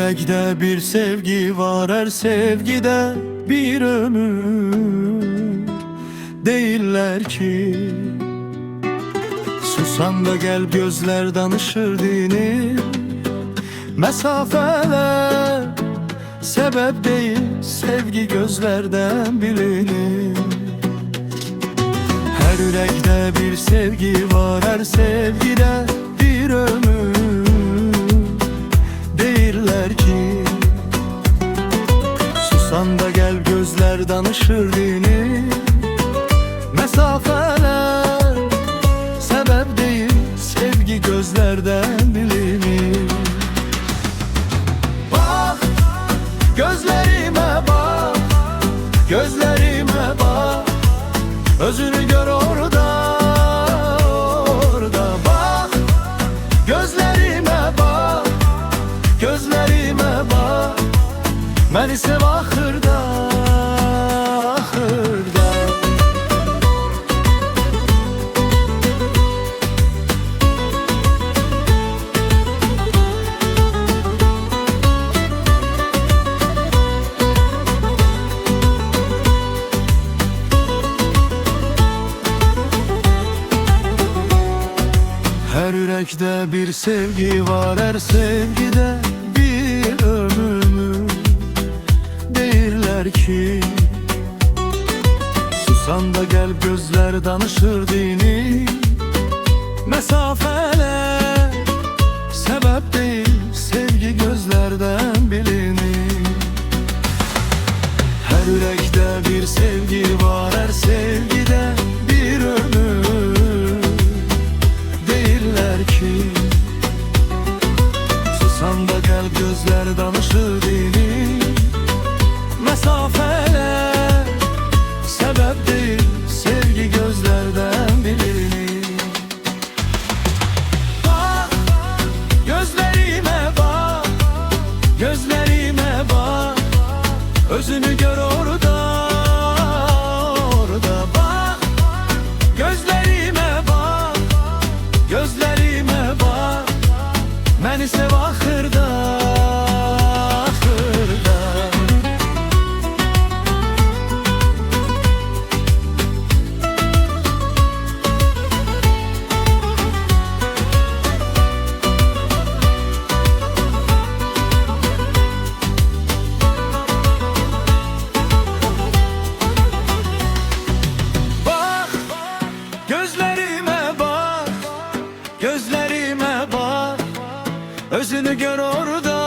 yürekte bir sevgi var, her sevgide bir ömür. Değiller ki susan da gel, gözler danışır dini. Mesafeler sebep değil, sevgi gözlerden bilinir. Her yürekte bir sevgi var, her sevgide bir ömür. Değiller ki susan da gel, gözler danışır dini. Mesafeler sebep değil, sevgi gözlerden bilinir. Bak gözlerime bak, gözlerime bak, özünü gör orada, orada. Bak gözlerime bak, gözlerime bak, beni sev ahırda, ahırda. Her yürekte bir sevgi var, her sevgide bir ömür. Değiller ki susan da gel, gözler danışır dini. Mesafeler sebep değil, sevgi gözlerden bilinir. Her yürekte bir sevgi var, her sevgide bir ömür. Susan da gel, gözler danışır dini. Mesafeler sebep değil, sevgi gözlerden bilinir. Bak gözlerime bak, gözlerime bak, özünü gör orada, orada. Bak gözlerime bak, gözlerime bak, beni sev ahırda, ahırda. Bak gözlerime bak, gözlerime bak, özünü gör orada,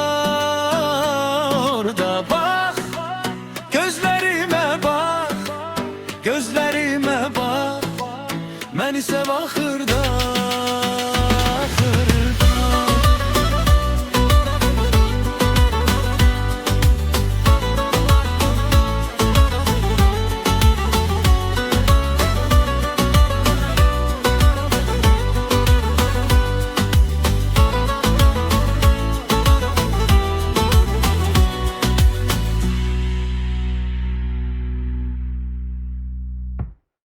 orada. Bak gözlerime bak, gözlerime bak, beni sev ahırda.